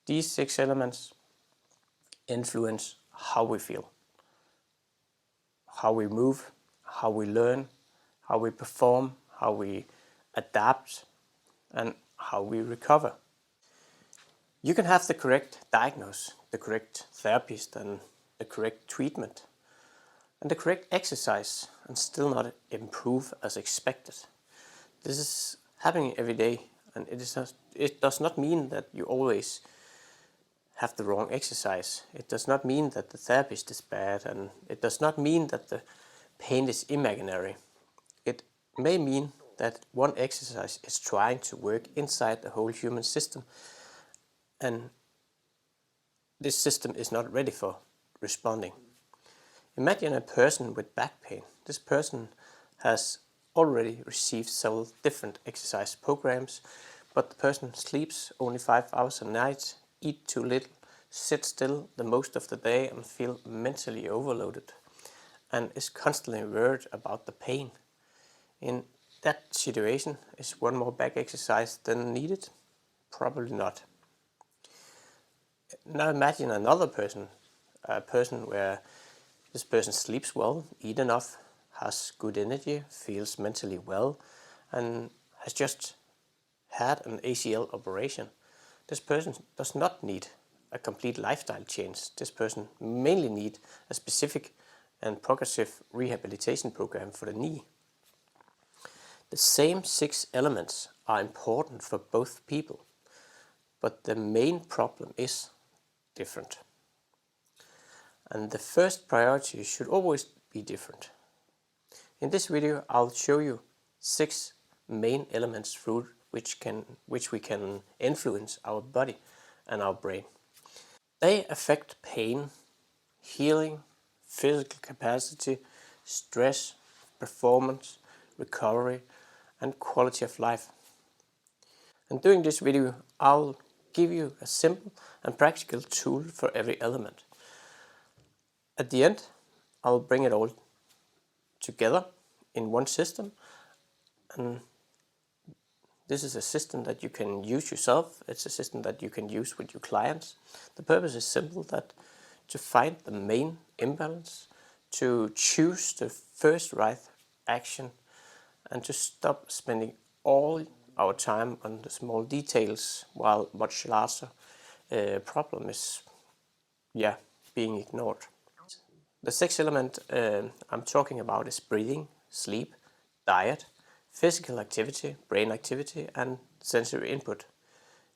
These 6 elements influence how we feel, how we move, how we learn, how we perform, how we adapt, and how we recover. You can have the correct diagnosis, the correct therapist, and the correct treatment, and the correct exercise, and still not improve as expected. This is happening every day, and it does not mean that you always have the wrong exercise. It does not mean that the therapist is bad, and it does not mean that the pain is imaginary. It may mean that one exercise is trying to work inside the whole human system, and this system is not ready for responding. Imagine a person with back pain. This person has already received several different exercise programs, but the person sleeps only 5 hours a night, eat too little, sit still the most of the day and feel mentally overloaded, and is constantly worried about the pain. In that situation, is one more back exercise than needed? Probably not. Now imagine another person, a person where this person sleeps well, eats enough, has good energy, feels mentally well, and has just had an ACL operation. This person does not need a complete lifestyle change. This person mainly needs a specific and progressive rehabilitation program for the knee. The same 6 elements are important for both people, but the main problem is different. And the first priority should always be different. In this video, I'll show you 6 main elements through which we can influence our body and our brain. They affect pain, healing, physical capacity, stress, performance, recovery, and quality of life. And during this video, I'll give you a simple and practical tool for every element. At the end, I'll bring it all together in one system, and this is a system that you can use yourself. It's a system that you can use with your clients. The purpose is simple, that to find the main imbalance, to choose the first right action, and to stop spending all our time on the small details while much larger problem is being ignored. The 6th element I'm talking about is breathing, sleep, diet, physical activity, brain activity, and sensory input.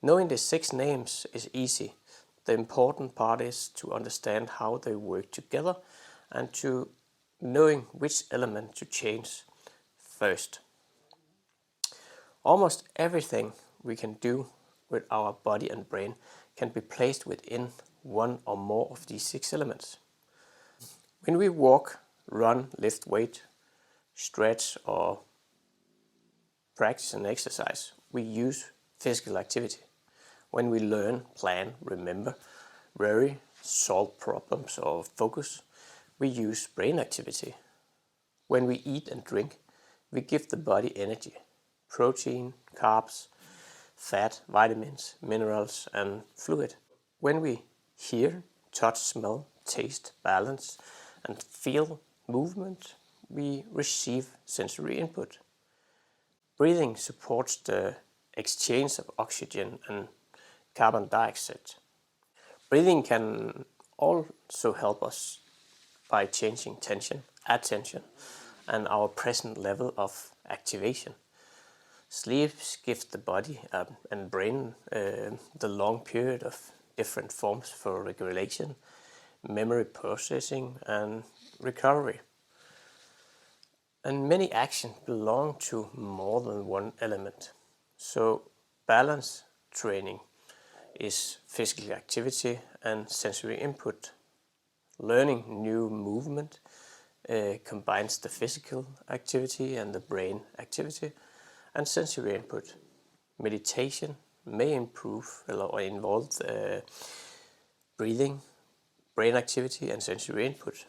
Knowing the 6 names is easy. The important part is to understand how they work together and to knowing which element to change first. Almost everything we can do with our body and brain can be placed within one or more of these 6 elements. When we walk, run, lift weight, stretch, or practice an exercise, we use physical activity. When we learn, plan, remember, worry, solve problems, or focus, we use brain activity. When we eat and drink, we give the body energy, protein, carbs, fat, vitamins, minerals, and fluid. When we hear, touch, smell, taste, balance, and feel movement, we receive sensory input. Breathing supports the exchange of oxygen and carbon dioxide. Breathing can also help us by changing tension, attention, and our present level of activation. Sleep gives the body and brain the long period of different forms for regulation, memory processing, and recovery. And many actions belong to more than one element. So balance training is physical activity and sensory input. Learning new movement combines the physical activity and the brain activity and sensory input. Meditation may improve or involve breathing, brain activity, and sensory input.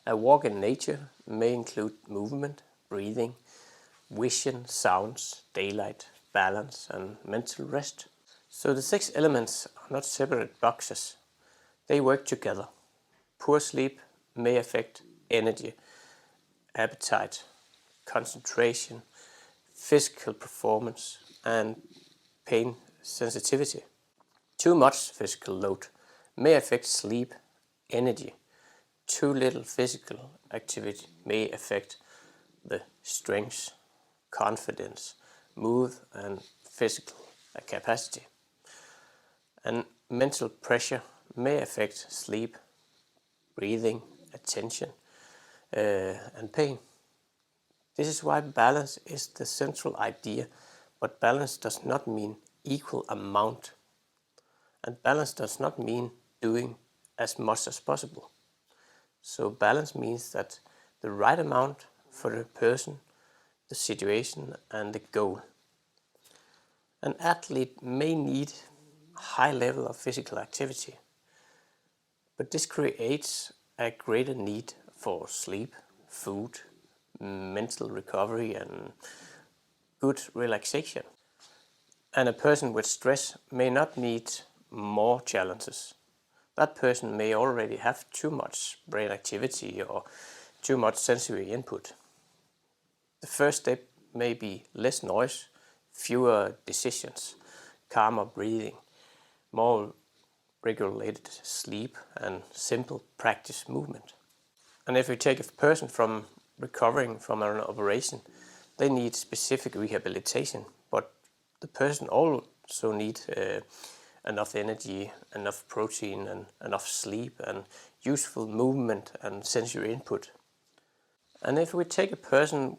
A walk in nature may include movement, breathing, vision, sounds, daylight, balance, and mental rest. So the 6 elements are not separate boxes. They work together. Poor sleep may affect energy, appetite, concentration, physical performance, and pain sensitivity. Too much physical load may affect sleep, energy. Too little physical activity may affect the strength, confidence, mood, and physical capacity. And mental pressure may affect sleep, breathing, attention, and pain. This is why balance is the central idea, but balance does not mean equal amount. And balance does not mean doing as much as possible. So balance means that the right amount for the person, the situation, and the goal. An athlete may need a high level of physical activity, but this creates a greater need for sleep, food, mental recovery, and good relaxation. And a person with stress may not need more challenges. That person may already have too much brain activity or too much sensory input. The first step may be less noise, fewer decisions, calmer breathing, more regulated sleep, and simple practice movement. And if we take a person from recovering from an operation, they need specific rehabilitation, but the person also needs enough energy, enough protein, and enough sleep, and useful movement and sensory input. And if we take a person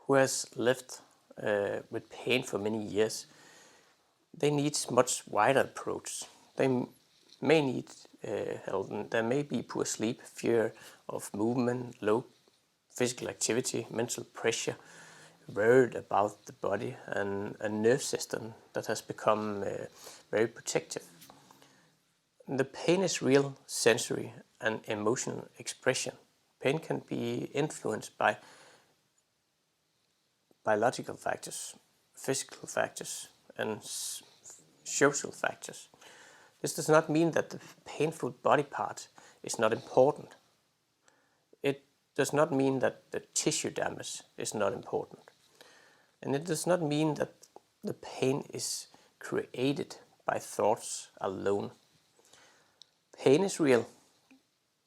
who has lived with pain for many years, they need much wider approach. They may need help. There may be poor sleep, fear of movement, low physical activity, mental pressure, worried about the body, and a nerve system that has become very protective. The pain is real sensory and emotional expression. Pain can be influenced by biological factors, physical factors, and social factors. This does not mean that the painful body part is not important. It does not mean that the tissue damage is not important. And it does not mean that the pain is created by thoughts alone. Pain is real.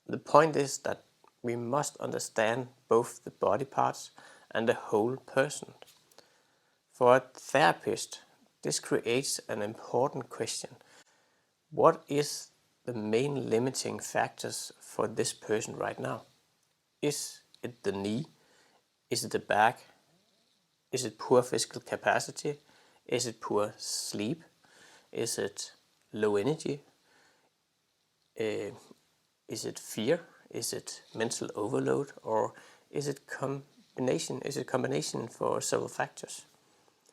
The point is that we must understand both the body parts and the whole person. For a therapist, this creates an important question. What is the main limiting factors for this person right now? Is it the knee? Is it the back? Is it poor physical capacity? Is it poor sleep? Is it low energy? Is it fear? Is it mental overload? Or is it combination? Is it combination for several factors?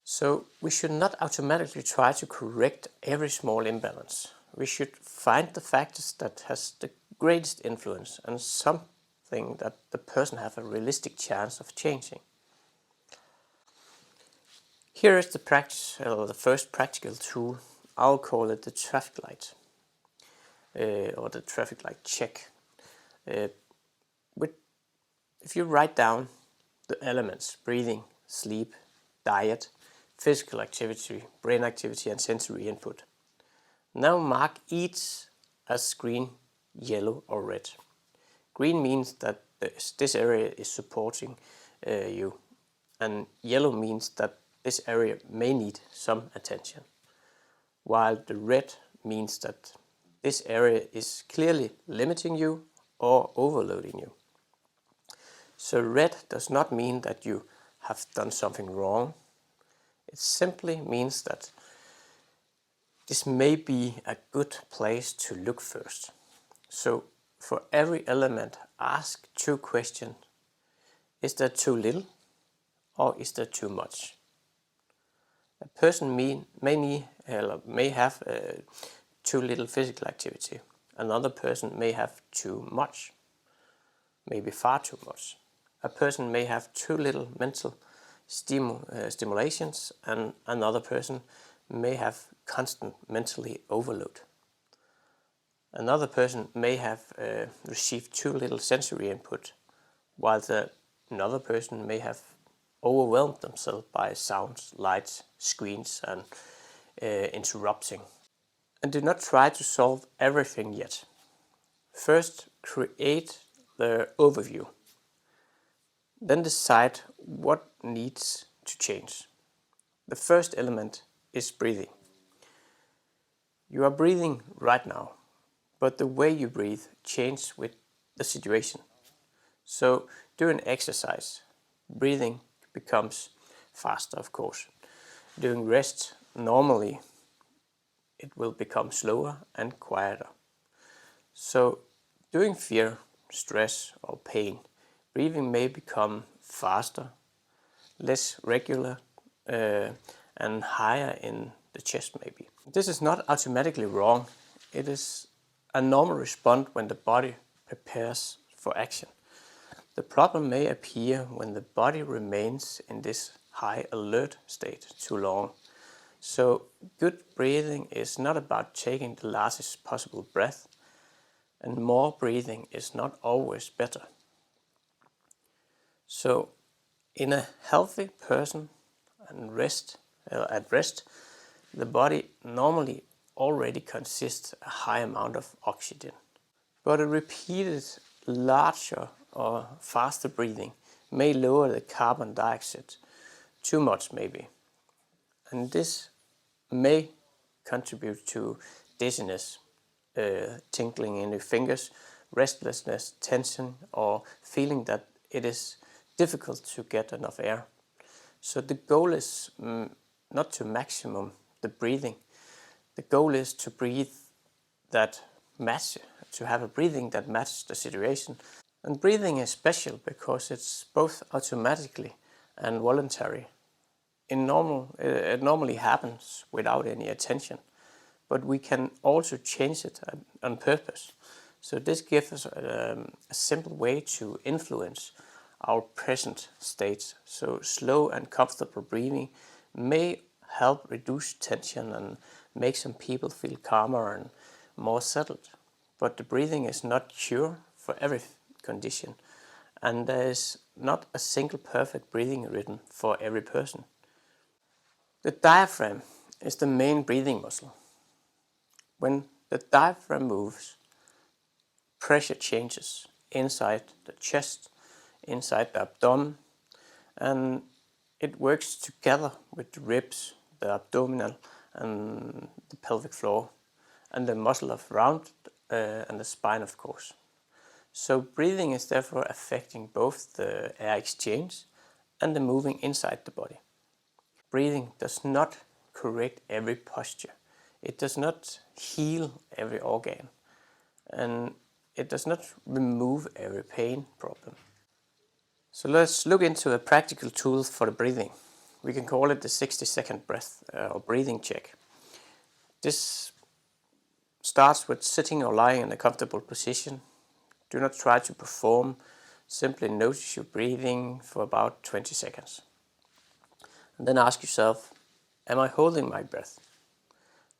So we should not automatically try to correct every small imbalance. We should find the factors that has the greatest influence and something that the person have a realistic chance of changing. Here is the first practical tool. I'll call it the traffic light, or the traffic light check. If you write down the elements: breathing, sleep, diet, physical activity, brain activity, and sensory input. Now mark each as green, yellow, or red. Green means that this area is supporting you, and yellow means that this area may need some attention, while the red means that this area is clearly limiting you or overloading you. So red does not mean that you have done something wrong. It simply means that this may be a good place to look first. So for every element, ask 2 questions. Is there too little or is there too much? A person may have too little physical activity. Another person may have too much, maybe far too much. A person may have too little mental stimulations, and another person may have constant mentally overload. Another person may have received too little sensory input, while another person may have overwhelmed themselves by sounds, lights, screens, and interrupting. And do not try to solve everything yet. First, create the overview. Then decide what needs to change. The first element is breathing. You are breathing right now, but the way you breathe changes with the situation. So during exercise, breathing becomes faster, of course. During rest, normally it will become slower and quieter. So during fear, stress, or pain, breathing may become faster, less regular, and higher in the chest maybe. This is not automatically wrong. It is a normal response when the body prepares for action. The problem may appear when the body remains in this high alert state too long. So good breathing is not about taking the largest possible breath, and more breathing is not always better. So in a healthy person at rest, the body normally already consists a high amount of oxygen. But a repeated larger or faster breathing may lower the carbon dioxide too much maybe. And this may contribute to dizziness, tingling in your fingers, restlessness, tension, or feeling that it is difficult to get enough air. So the goal is not to maximum the breathing. The goal is to have a breathing that matches the situation. And breathing is special because it's both automatically and voluntary. It normally happens without any attention, but we can also change it on purpose. So this gives us a simple way to influence our present state. So slow and comfortable breathing may help reduce tension and make some people feel calmer and more settled. But the breathing is not cure for every condition, and there is not a single perfect breathing rhythm for every person. The diaphragm is the main breathing muscle. When the diaphragm moves, pressure changes inside the chest, inside the abdomen, and it works together with the ribs, the abdominal, and the pelvic floor, and the muscle around and the spine, of course. So breathing is therefore affecting both the air exchange and the moving inside the body. Breathing does not correct every posture. It does not heal every organ, and it does not remove every pain problem. So let's look into a practical tool for the breathing. We can call it the 60-second breath or breathing check. This starts with sitting or lying in a comfortable position. Do not try to perform. Simply notice your breathing for about 20 seconds. And then ask yourself, am I holding my breath?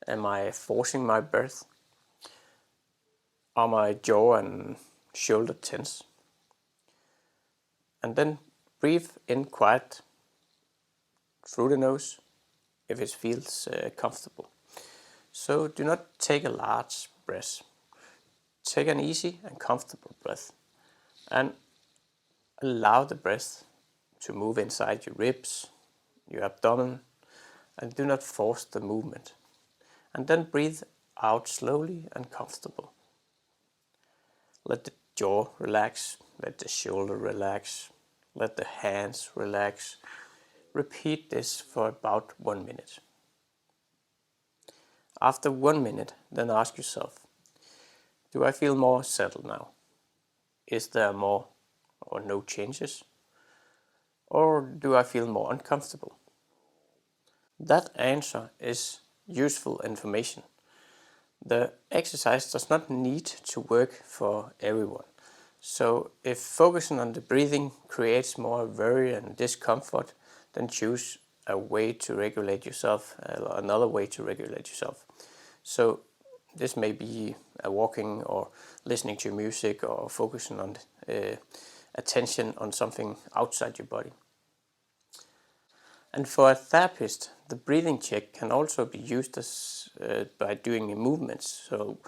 Am I forcing my breath? Are my jaw and shoulder tense? And then breathe in quiet through the nose if it feels comfortable. So do not take a large breath. Take an easy and comfortable breath and allow the breath to move inside your ribs, your abdomen, and do not force the movement. And then breathe out slowly and comfortable. Let the jaw relax, let the shoulder relax, let the hands relax. Repeat this for about 1 minute. After 1 minute, then ask yourself, do I feel more settled now? Is there more or no changes? Or do I feel more uncomfortable? That answer is useful information. The exercise does not need to work for everyone. So if focusing on the breathing creates more worry and discomfort, then choose a way to regulate yourself, another way to regulate yourself. So this may be walking or listening to music or focusing on attention on something outside your body. And for a therapist, the breathing check can also be used as by doing movements. So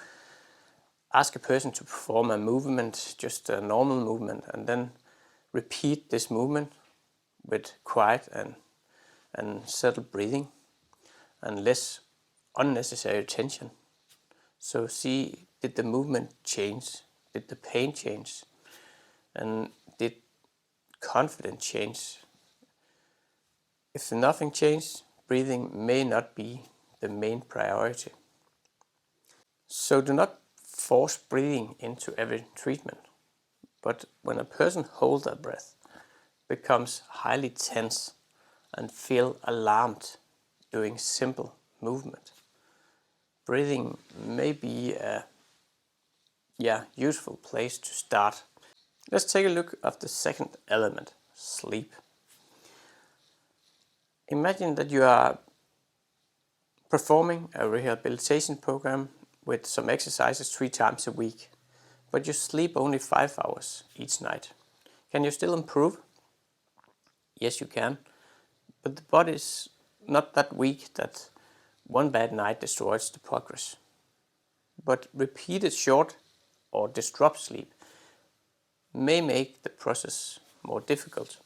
ask a person to perform a movement, just a normal movement, and then repeat this movement with quiet and settled breathing and less unnecessary tension. So see, did the movement change? Did the pain change? And did confidence change? If nothing changed, breathing may not be the main priority. So do not force breathing into every treatment. But when a person holds their breath, becomes highly tense, and feel alarmed doing simple movement, breathing may be a useful place to start. Let's take a look at the second element, sleep. Imagine that you are performing a rehabilitation program with some exercises 3 times a week, but you sleep only 5 hours each night. Can you still improve? Yes, you can, but the body is not that weak that one bad night destroys the progress. But repeated short or disrupt sleep may make the process more difficult.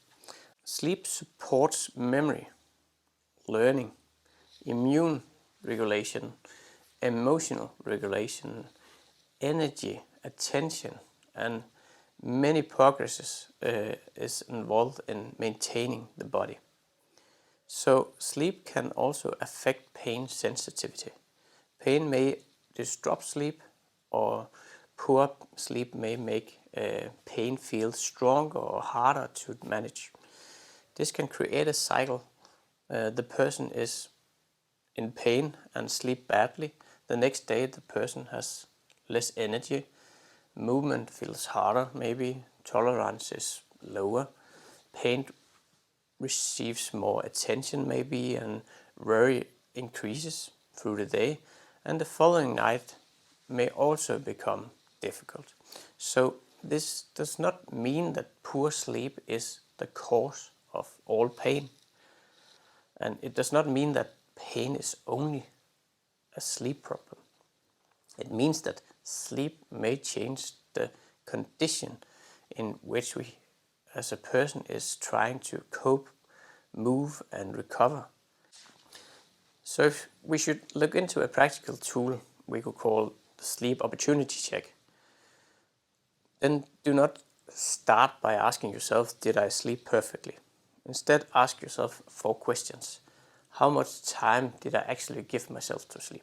Sleep supports memory, learning, immune regulation, emotional regulation, energy, attention, and many progresses is involved in maintaining the body. So sleep can also affect pain sensitivity. Pain may disrupt sleep, or poor sleep may make pain feel stronger or harder to manage. This can create a cycle. The person is in pain and sleep badly. The next day the person has less energy, movement feels harder, maybe tolerance is lower, pain receives more attention maybe, and worry increases through the day, and the following night may also become difficult. So this does not mean that poor sleep is the cause of all pain, and it does not mean that pain is only a sleep problem. It means that sleep may change the condition in which we as a person is trying to cope, move and recover. So if we should look into a practical tool we could call the sleep opportunity check, then do not start by asking yourself, did I sleep perfectly? Instead, ask yourself 4 questions. How much time did I actually give myself to sleep?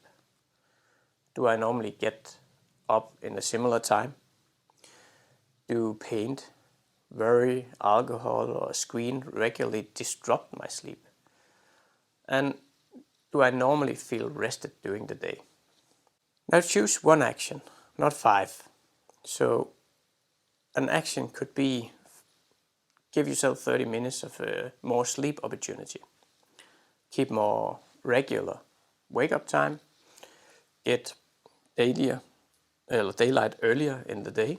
Do I normally get up in a similar time? Do pain, worry, alcohol or screen regularly disrupt my sleep? And do I normally feel rested during the day? Now choose one action, not 5. So an action could be give yourself 30 minutes of more sleep opportunity. Keep more regular wake-up time. Get daylight earlier in the day.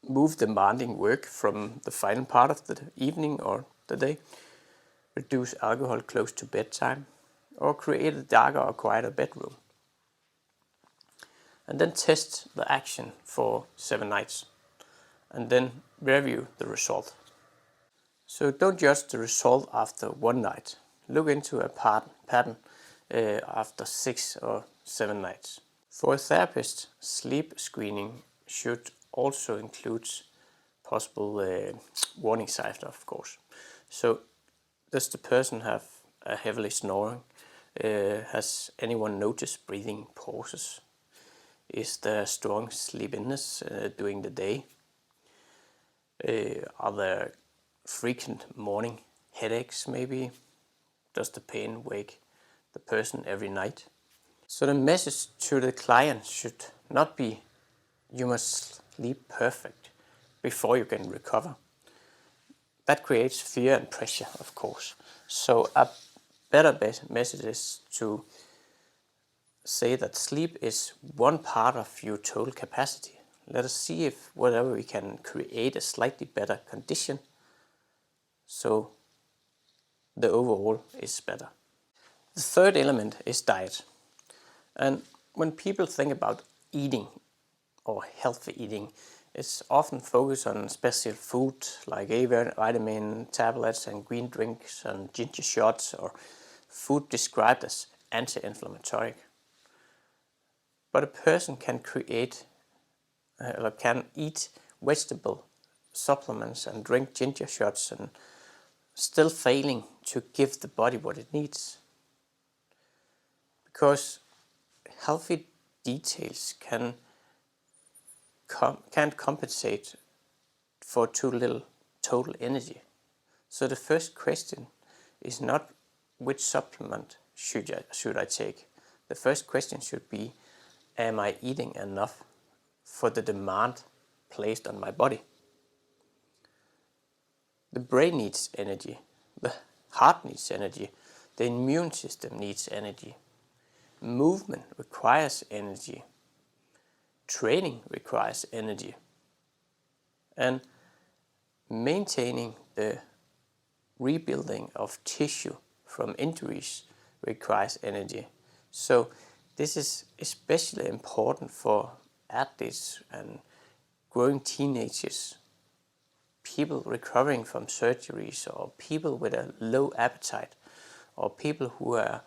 Move demanding work from the final part of the evening or the day. Reduce alcohol close to bedtime. Or create a darker or quieter bedroom. And then test the action for 7 nights. And then review the result. So don't judge the result after 1 night. Look into a pattern after 6 or 7 nights. For a therapist, sleep screening should also include possible warning signs, of course. So does the person have a heavily snoring? Has anyone noticed breathing pauses? Is there strong sleepiness during the day? Are there frequent morning headaches maybe? Does the pain wake the person every night? So the message to the client should not be you must sleep perfect before you can recover. that creates fear and pressure, of course. So a better message is to say that sleep is one part of your total capacity. Let us see if whatever we can create a slightly better condition so the overall is better. The third element is diet. And when people think about eating or healthy eating, it's often focused on special food like A vitamin tablets and green drinks and ginger shots, or food described as anti-inflammatory. But a person can can eat vegetable supplements and drink ginger shots and still failing to give the body what it needs. Because healthy details can't compensate for too little total energy. So the first question is not which supplement should I take. The first question should be, am I eating enough for the demand placed on my body? The brain needs energy, the heart needs energy, the immune system needs energy. Movement requires energy. Training requires energy. And maintaining the rebuilding of tissue from injuries requires energy. So this is especially important for athletes and growing teenagers, people recovering from surgeries, or people with a low appetite, or people who are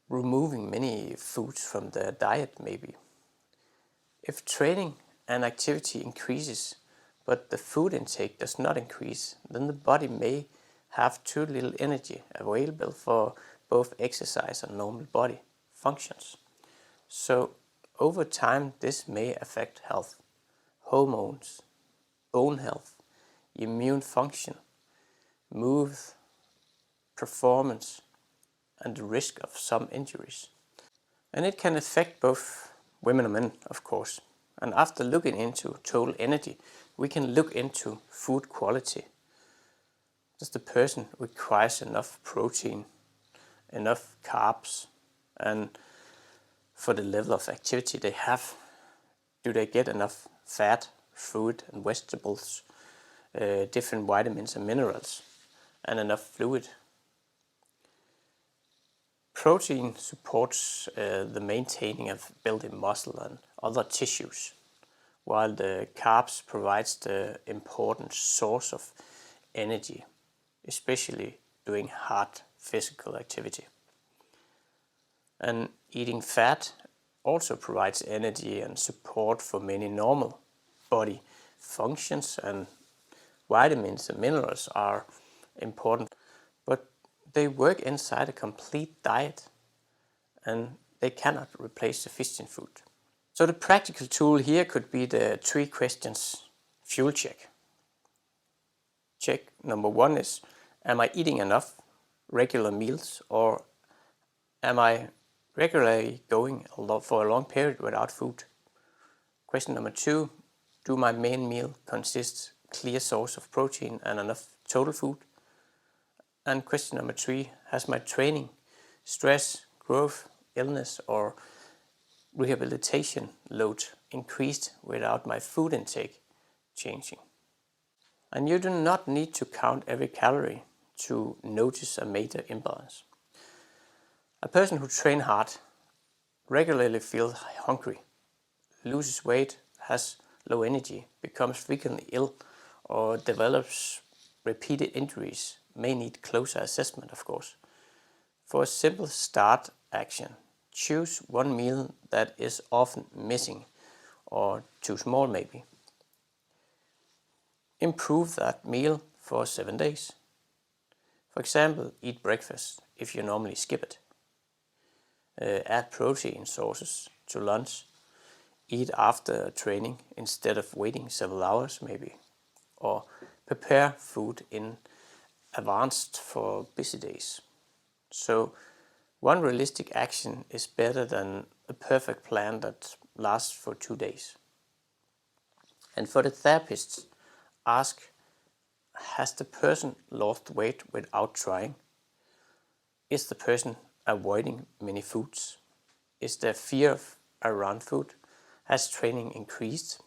removing many foods from their diet maybe. If training and activity increases, but the food intake does not increase, then the body may have too little energy available for both exercise and normal body functions. So over time this may affect health, hormones, bone health, immune function, mood, performance, and the risk of some injuries. And it can affect both women and men, of course. And after looking into total energy, we can look into food quality. Does the person requires enough protein, enough carbs, and for the level of activity they have? Do they get enough fat, fruit and vegetables, different vitamins and minerals, and enough fluid? Protein supports the maintaining of building muscle and other tissues, while the carbs provides the important source of energy, especially during hard physical activity. And eating fat also provides energy and support for many normal body functions, and vitamins and minerals are important, but they work inside a complete diet and they cannot replace sufficient food. So the practical tool here could be the 3 questions fuel check. Check number 1 is, am I eating enough regular meals, or am I regularly going for a long period without food? Question number 2, do my main meal consist clear source of protein and enough total food? And question number 3, has my training, stress, growth, illness or rehabilitation load increased without my food intake changing? And you do not need to count every calorie to notice a major imbalance. A person who trains hard regularly feels hungry, loses weight, has low energy, becomes frequently ill, or develops repeated injuries may need closer assessment, of course. For a simple start action, choose one meal that is often missing or too small maybe. Improve that meal for 7 days. For example, eat breakfast if you normally skip it. Add protein sources to lunch. Eat after training instead of waiting several hours maybe. Or prepare food in advance for busy days. So one realistic action is better than a perfect plan that lasts for 2 days. And for the therapists, ask, has the person lost weight without trying? Is the person avoiding many foods? Is there fear around food? Has training increased?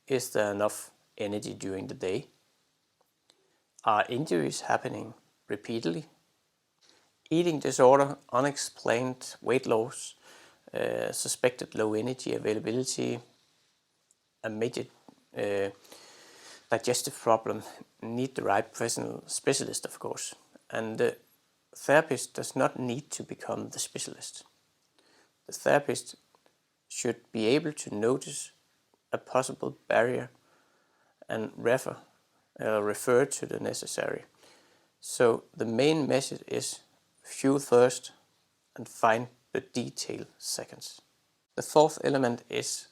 Is there enough energy during the day? Are injuries happening repeatedly? Eating disorder, unexplained weight loss, suspected low energy availability, a major digestive problem need the right professional specialist, of course. And the therapist does not need to become the specialist. The therapist should be able to notice a possible barrier and refer to the necessary. So the main message is fuel first and find the detail seconds. The fourth element is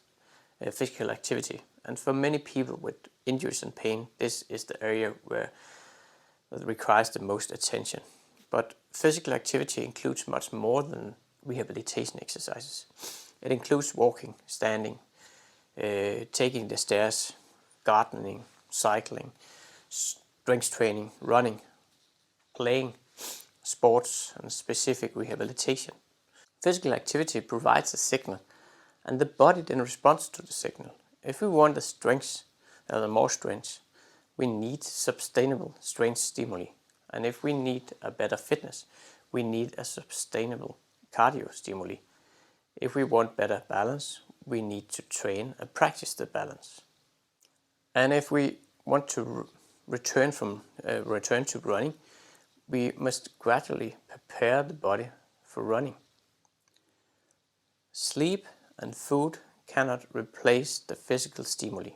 physical activity. And for many people with injuries and pain, this is the area where it requires the most attention. But physical activity includes much more than rehabilitation exercises. It includes walking, standing, taking the stairs, gardening, cycling, strength training, running, playing, sports, and specific rehabilitation. Physical activity provides a signal, and the body then responds to the signal. If we want more strength, we need sustainable strength stimuli. And if we need a better fitness, we need a sustainable cardio stimuli. If we want better balance, we need to train and practice the balance. And if we want to return to running, we must gradually prepare the body for running. Sleep and food cannot replace the physical stimuli,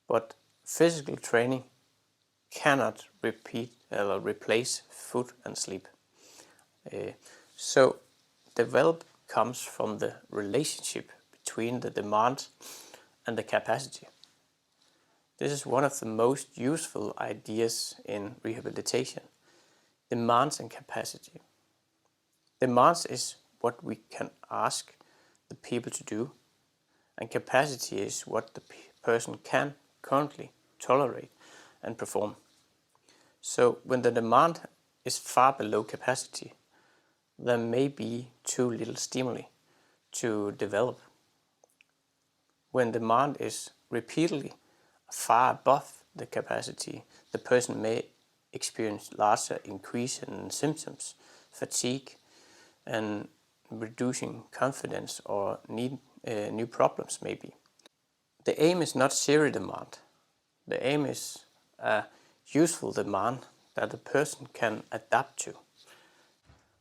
but physical training cannot replace food and sleep. So develop comes from the relationship between the demand and the capacity. This is one of the most useful ideas in rehabilitation. Demands and capacity. Demands is what we can ask the people to do, and capacity is what the person can currently tolerate and perform. So when the demand is far below capacity, there may be too little stimuli to develop. When demand is repeatedly far above the capacity, the person may experience larger increase in symptoms, fatigue, and reducing confidence or need new problems maybe. The aim is not zero demand. The aim is a useful demand that the person can adapt to.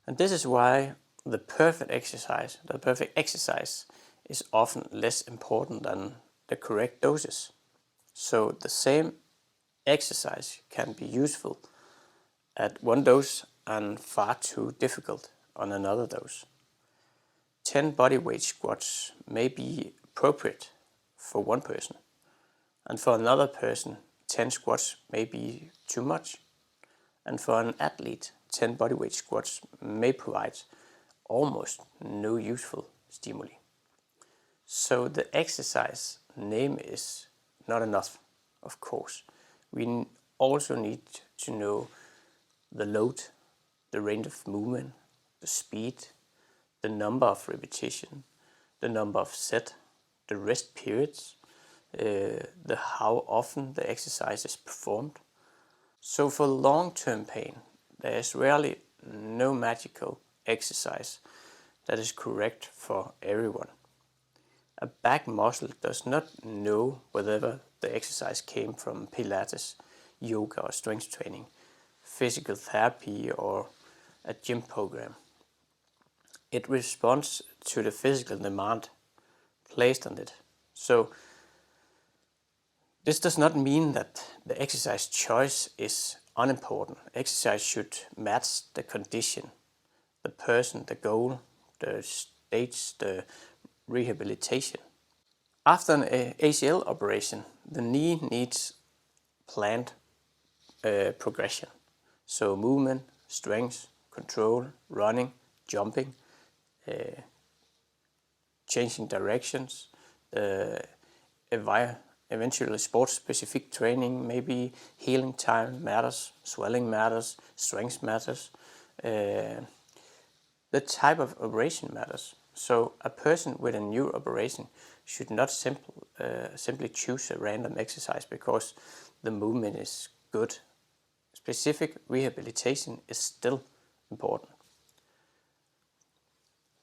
And this is why the perfect exercise is often less important than the correct doses. So the same exercise can be useful at one dose and far too difficult on another dose. 10 bodyweight squats may be appropriate for one person, and for another person 10 squats may be too much. And for an athlete, 10 bodyweight squats may provide almost no useful stimuli. So the exercise name is not enough, of course. We also need to know the load, the range of movement, the speed, the number of repetition, the number of set, the rest periods, the how often the exercise is performed. So for long-term pain, there is rarely no magical exercise that is correct for everyone. A back muscle does not know whether the exercise came from Pilates, yoga or strength training, physical therapy or a gym program. It responds to the physical demand placed on it. So this does not mean that the exercise choice is unimportant. Exercise should match the condition, the person, the goal, the stage, the rehabilitation. After an ACL operation, the knee needs planned progression. So movement, strength, control, running, jumping, changing directions, eventually sport-specific training, maybe healing time matters, swelling matters, strength matters, the type of operation matters. So a person with a new operation should not simply choose a random exercise because the movement is good. Specific rehabilitation is still important.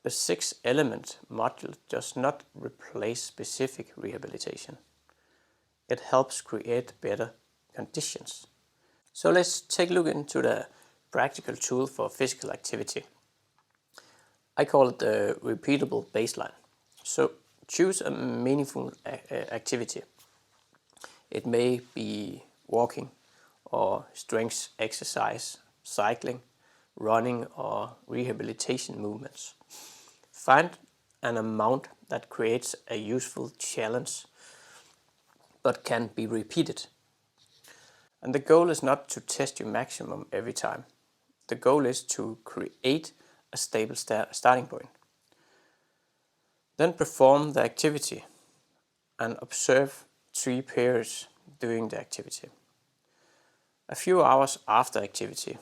The 6-element module does not replace specific rehabilitation. It helps create better conditions. So let's take a look into the practical tool for physical activity. I call it the Repeatable Baseline. So choose a meaningful activity. It may be walking or strength exercise, cycling, running or rehabilitation movements. Find an amount that creates a useful challenge but can be repeated. And the goal is not to test your maximum every time. The goal is to create a stable starting point. Then perform the activity and observe 3 periods during the activity. A few hours after activity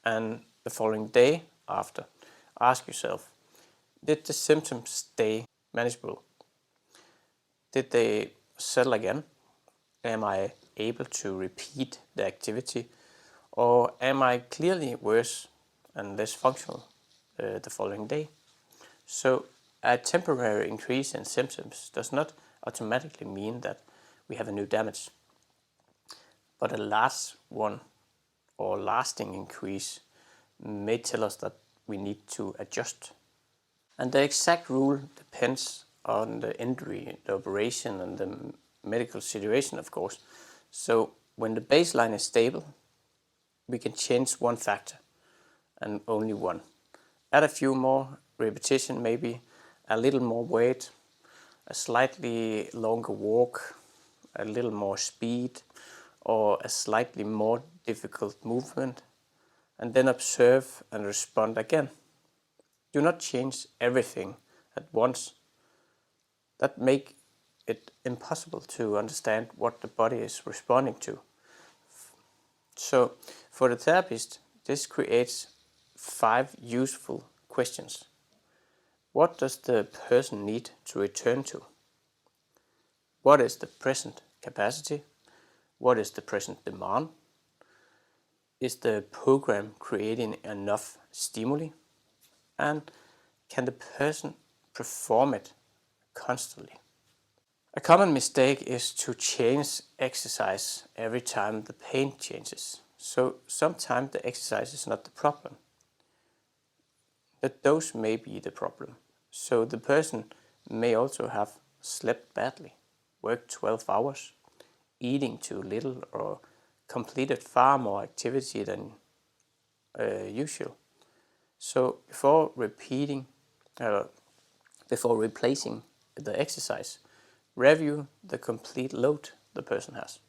and the following day after, ask yourself, did the symptoms stay manageable? Did they settle again? Am I able to repeat the activity? Or am I clearly worse and less functional the following day? So a temporary increase in symptoms does not automatically mean that we have a new damage. But a large one or lasting increase may tell us that we need to adjust. And the exact rule depends on the injury, the operation and the medical situation, of course. So when the baseline is stable, we can change one factor and only one. Add a few more repetition, maybe a little more weight, a slightly longer walk, a little more speed, or a slightly more difficult movement, and then observe and respond again. Do not change everything at once. That make it impossible to understand what the body is responding to. So for the therapist, this creates 5 useful questions. What does the person need to return to? What is the present capacity? What is the present demand? Is the program creating enough stimuli? And can the person perform it constantly? A common mistake is to change exercise every time the pain changes. So sometimes the exercise is not the problem. The dose may be the problem. So the person may also have slept badly, worked 12 hours, eating too little or completed far more activity than usual. So before replacing the exercise, review the complete load the person has.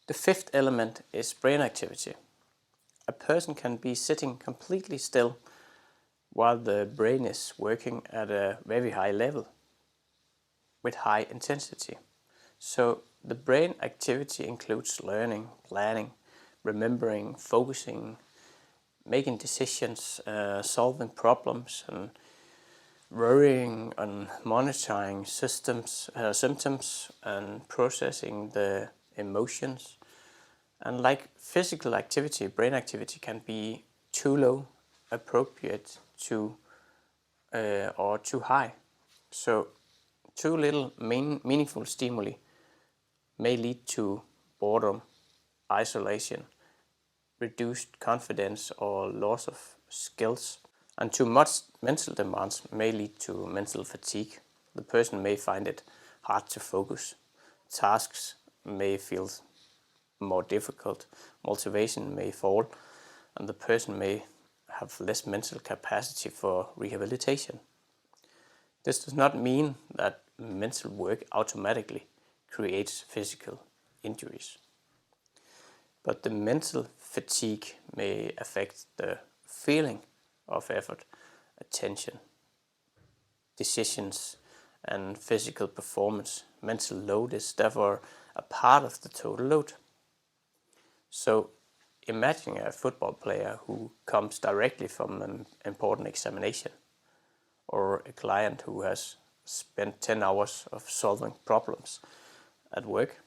The 5th element is brain activity. A person can be sitting completely still while the brain is working at a very high level with high intensity. So the brain activity includes learning, planning, remembering, focusing, making decisions, solving problems, and worrying and monitoring symptoms and processing the emotions. And like physical activity, brain activity can be too low, appropriate to or too high. So too little meaningful stimuli may lead to boredom, isolation, reduced confidence or loss of skills. And too much mental demands may lead to mental fatigue. The person may find it hard to focus. Tasks may feel more difficult. Motivation may fall. And the person may have less mental capacity for rehabilitation. This does not mean that mental work automatically creates physical injuries. But the mental fatigue may affect the feeling of effort, attention, decisions, and physical performance. Mental load is therefore a part of the total load. So imagine a football player who comes directly from an important examination, or a client who has spent 10 hours of solving problems at work,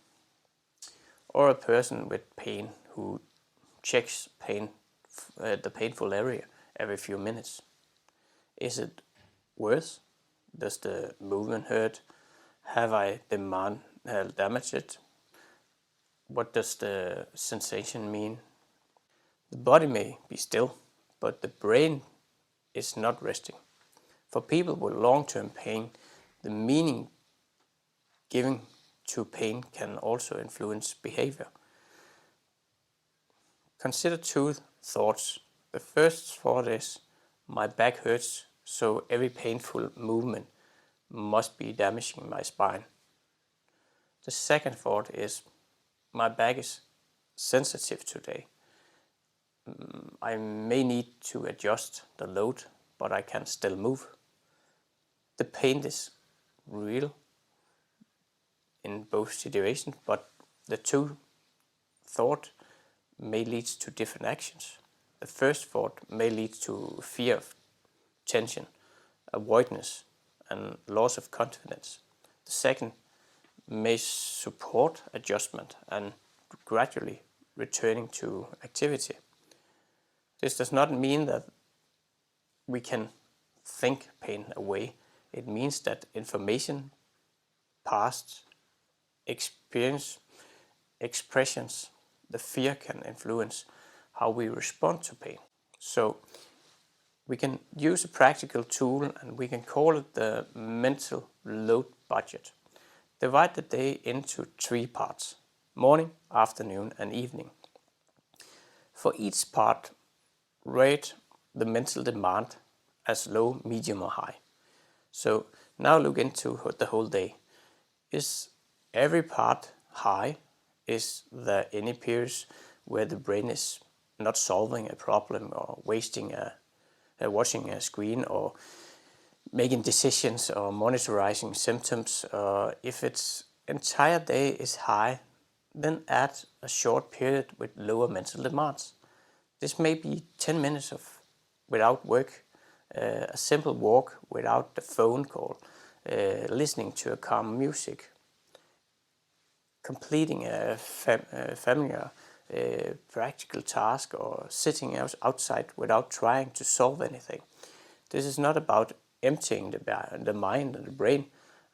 or a person with pain who checks the painful area every few minutes. Is it worse? Does the movement hurt? Have I damaged it? What does the sensation mean? The body may be still, but the brain is not resting. For people with long-term pain, the meaning given to pain can also influence behavior. Consider two thoughts. The first thought is, my back hurts, so every painful movement must be damaging my spine. The second thought is, my back is sensitive today. I may need to adjust the load, but I can still move. The pain is real in both situations, but the two thoughts may lead to different actions. The first thought may lead to fear of tension, avoidance, and loss of confidence. The second may support adjustment and gradually returning to activity. This does not mean that we can think pain away. It means that information, past experience, expressions, the fear can influence how we respond to pain. So we can use a practical tool, and we can call it the mental load budget. Divide the day into 3 parts: morning, afternoon, and evening. For each part, rate the mental demand as low, medium, or high. So now look into the whole day. Is every part high? Is there any periods where the brain is not solving a problem, or watching a screen, or making decisions, or monitoring symptoms? If its entire day is high, then add a short period with lower mental demands. This may be 10 minutes without work, a simple walk without the phone call, listening to a calm music, completing a familiar practical task, or sitting outside without trying to solve anything. This is not about emptying the mind and the brain,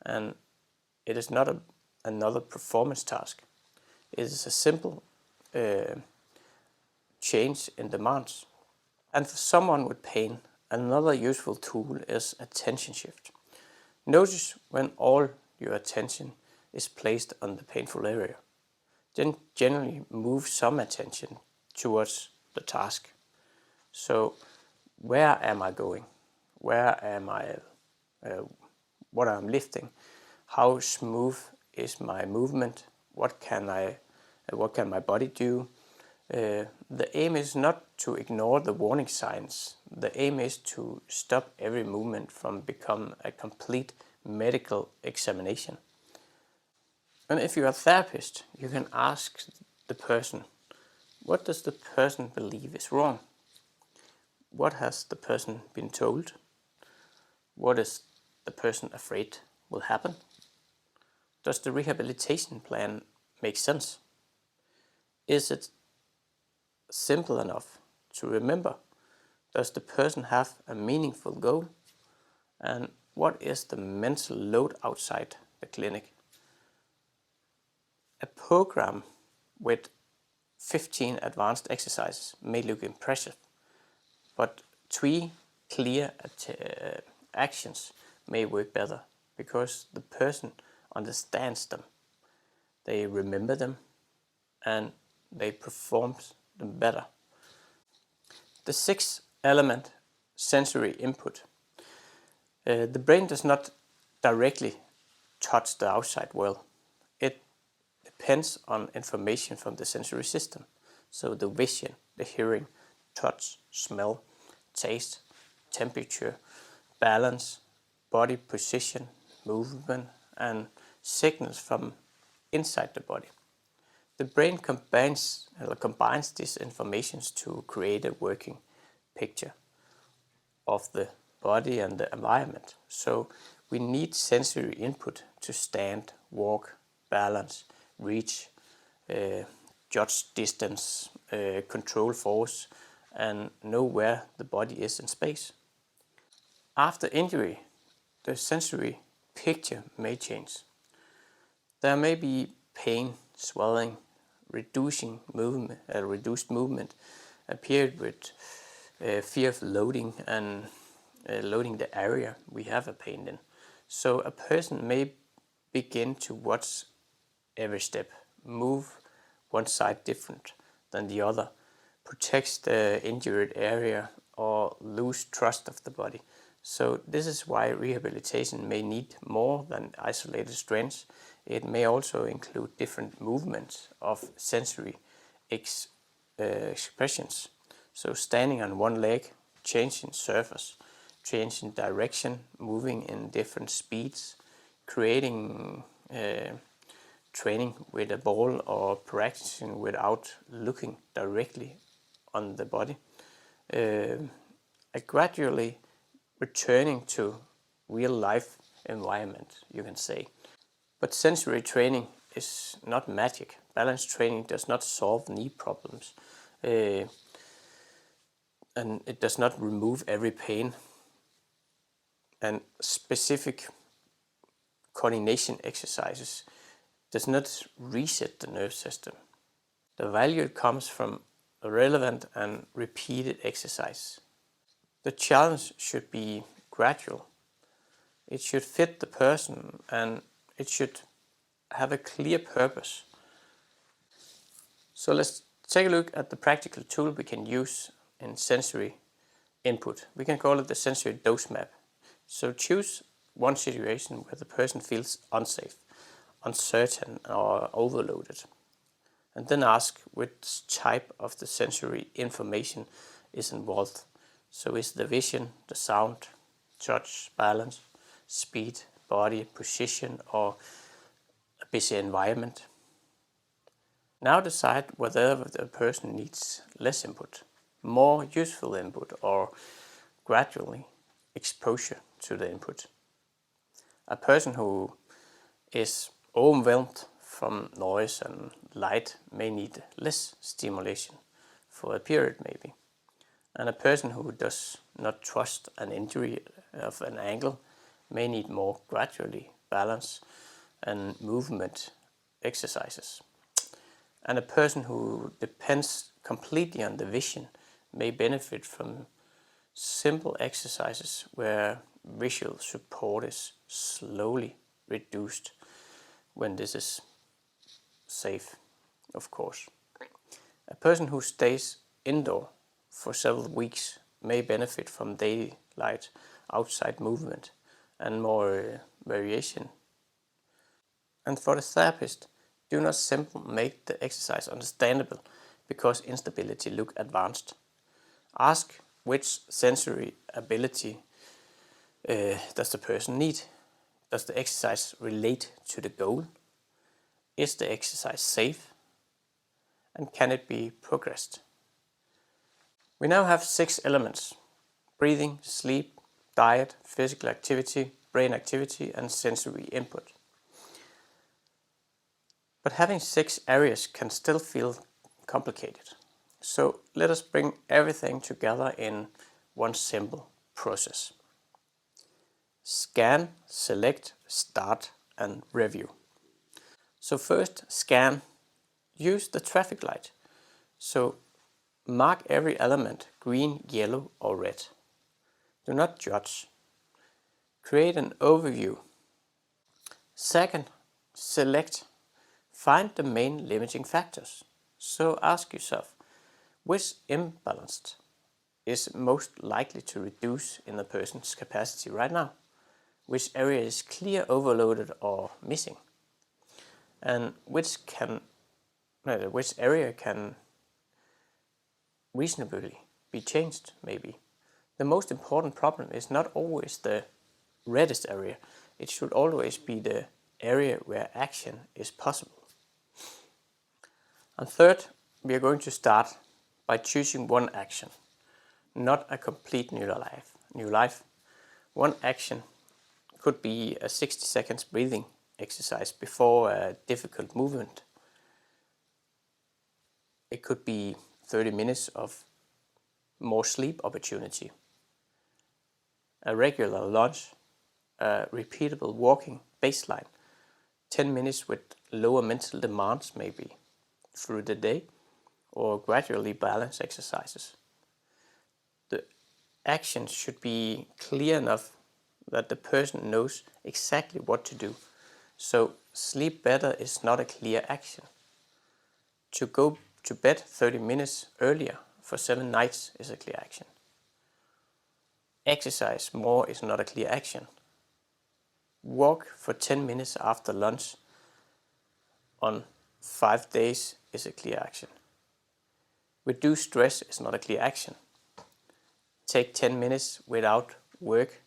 and it is not another performance task. It is a simple change in demands. And for someone with pain, another useful tool is attention shift. Notice when all your attention is placed on the painful area. Then generally move some attention towards the task. So where am I going? Where am I? What I'm lifting? How smooth is my movement? What can my body do? The aim is not to ignore the warning signs. The aim is to stop every movement from becoming a complete medical examination. And if you're a therapist, you can ask the person, what does the person believe is wrong? What has the person been told? What is the person afraid will happen? Does the rehabilitation plan make sense? Is it simple enough to remember? Does the person have a meaningful goal? And what is the mental load outside the clinic? A program with 15 advanced exercises may look impressive, but 3 clear actions may work better because the person understands them, they remember them, and they perform them better. The 6th element, sensory input. The brain does not directly touch the outside world. It depends on information from the sensory system. So the vision, the hearing, touch, smell, taste, temperature, balance, body position, movement, and signals from inside the body. The brain combines these informations to create a working picture of the body and the environment. So we need sensory input to stand, walk, balance, reach, judge distance, control force, and know where the body is in space. After injury, the sensory picture may change. There may be pain, swelling, reduced movement, appeared with fear of loading and loading the area we have a pain in. So a person may begin to watch every step, move one side different than the other, protects the injured area, or lose trust of the body. So this is why rehabilitation may need more than isolated strengths. It may also include different movements of sensory expressions. So standing on one leg, changing surface, changing direction, moving in different speeds, creating training with a ball or practicing without looking directly on the body. Gradually returning to real life environment, you can say. But sensory training is not magic. Balance training does not solve knee problems. And it does not remove every pain. And specific coordination exercises does not reset the nerve system. The value comes from relevant and repeated exercise. The challenge should be gradual. It should fit the person and it should have a clear purpose. So let's take a look at the practical tool we can use in sensory input. We can call it the sensory dose map. So choose one situation where the person feels unsafe, uncertain, or overloaded. And then ask which type of the sensory information is involved. So is the vision, the sound, touch, balance, speed, body, position, or a busy environment? Now decide whether the person needs less input, more useful input, or gradually exposure to the input. A person who is overwhelmed from noise and light may need less stimulation for a period maybe. And a person who does not trust an injury of an angle may need more gradually balance and movement exercises. And a person who depends completely on the vision may benefit from simple exercises where visual support is slowly reduced when this is safe, of course. A person who stays indoor for several weeks may benefit from daylight, outside movement, and more variation. And for the therapist, do not simply make the exercise understandable because instability look advanced. Ask which sensory ability does the person need? Does the exercise relate to the goal? Is the exercise safe? And can it be progressed? We now have 6 elements: breathing, sleep, diet, physical activity, brain activity, and sensory input. But having 6 areas can still feel complicated. So let us bring everything together in one simple process. Scan, select, start, and review. So first, scan. Use the traffic light. So mark every element green, yellow, or red. Do not judge. Create an overview. Second, select. Find the main limiting factors. So ask yourself, which imbalance is most likely to reduce in a person's capacity right now? Which area is clear overloaded or missing? And which area can reasonably be changed maybe? The most important problem is not always the reddest area, it should always be the area where action is possible. And third, we are going to start by choosing one action, not a complete new life. One action could be a 60 seconds breathing exercise before a difficult movement. It could be 30 minutes of more sleep opportunity, a regular lunch, a repeatable walking baseline, 10 minutes with lower mental demands maybe through the day, or gradually balance exercises. The action should be clear enough that the person knows exactly what to do. So sleep better is not a clear action. To go to bed 30 minutes earlier for 7 nights is a clear action. Exercise more is not a clear action. Walk for 10 minutes after lunch on 5 days is a clear action. Reduce stress is not a clear action. Take 10 minutes without work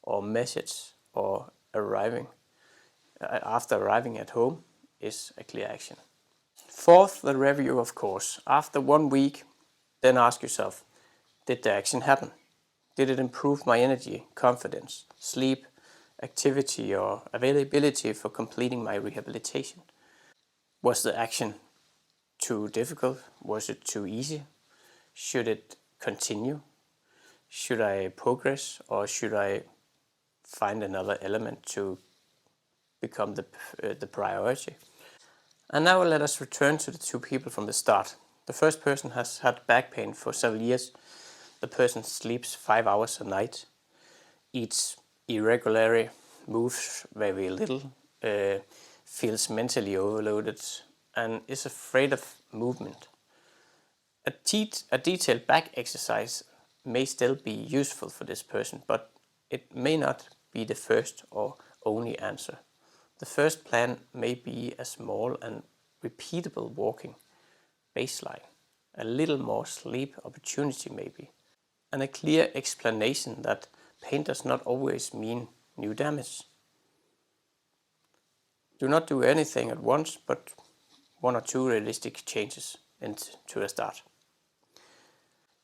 or message or after arriving at home is a clear action. Fourth, the review, of course. After 1 week, then ask yourself, did the action happen? Did it improve my energy, confidence, sleep, activity, or availability for completing my rehabilitation? Was the action too difficult? Was it too easy? Should it continue? Should I progress, or should I find another element to become the priority? And now let us return to the two people from the start. The first person has had back pain for several years. The person sleeps 5 hours a night, eats irregularly, moves very little, feels mentally overloaded, and is afraid of movement. A detailed back exercise may still be useful for this person, but it may not be the first or only answer. The first plan may be a small and repeatable walking baseline, a little more sleep opportunity maybe, and a clear explanation that pain does not always mean new damage. Do not do anything at once, but 1 or 2 realistic changes into a start.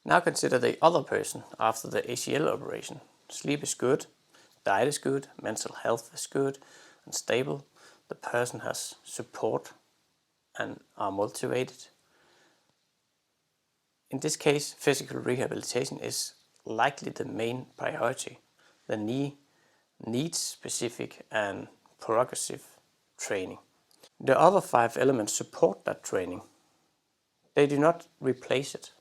Now consider the other person after the ACL operation. Sleep is good, diet is good, mental health is good and stable. The person has support and are motivated. In this case, physical rehabilitation is likely the main priority. The knee needs specific and progressive training. The other 5 elements support that training. They do not replace it.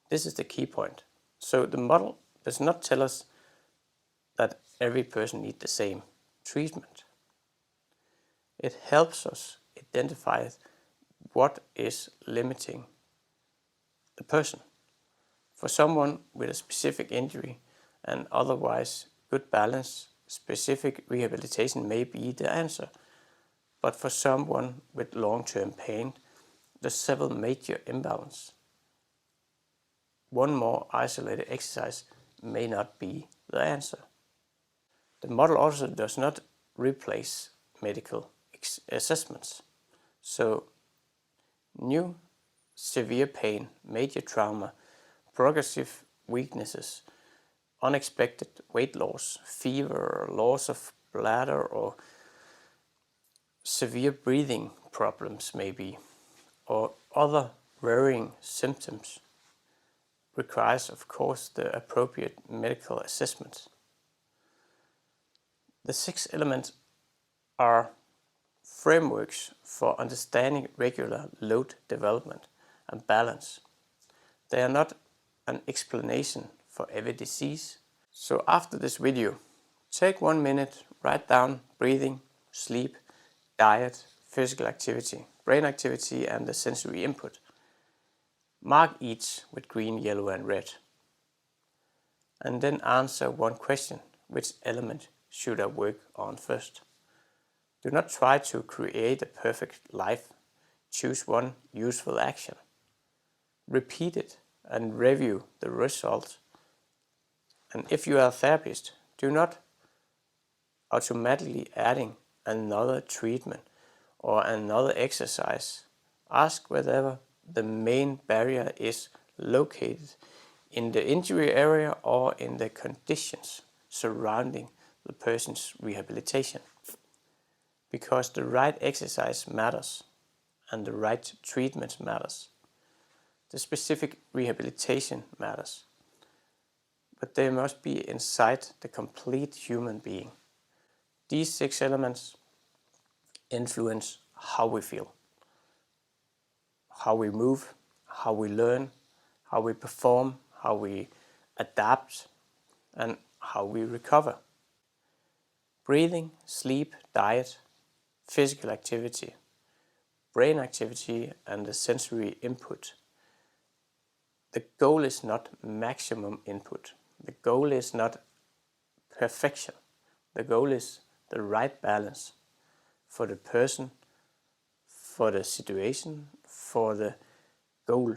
This is the key point. So the model does not tell us that every person needs the same treatment. It helps us identify what is limiting the person. For someone with a specific injury and otherwise good balance, specific rehabilitation may be the answer. But for someone with long-term pain, there's several major imbalance. One more isolated exercise may not be the answer. The model also does not replace medical assessments. So, new severe pain, major trauma, progressive weaknesses, unexpected weight loss, fever, loss of bladder, or severe breathing problems maybe, or other worrying symptoms requires, of course, the appropriate medical assessment. The 6 elements are frameworks for understanding regular load development and balance. They are not an explanation for every disease. So after this video, take 1 minute, write down breathing, sleep, diet, physical activity, brain activity, and the sensory input. Mark each with green, yellow, and red. And then answer one question: which element should I work on first? Do not try to create a perfect life. Choose one useful action. Repeat it and review the results. And if you are a therapist, do not automatically adding another treatment or another exercise. Ask whether the main barrier is located in the injury area or in the conditions surrounding the person's rehabilitation. Because the right exercise matters and the right treatment matters. The specific rehabilitation matters. But they must be inside the complete human being. These 6 elements influence how we feel, how we move, how we learn, how we perform, how we adapt, and how we recover. Breathing, sleep, diet, physical activity, brain activity, and the sensory input. The goal is not maximum input. The goal is not perfection. The goal is the right balance for the person, for the situation, for the goal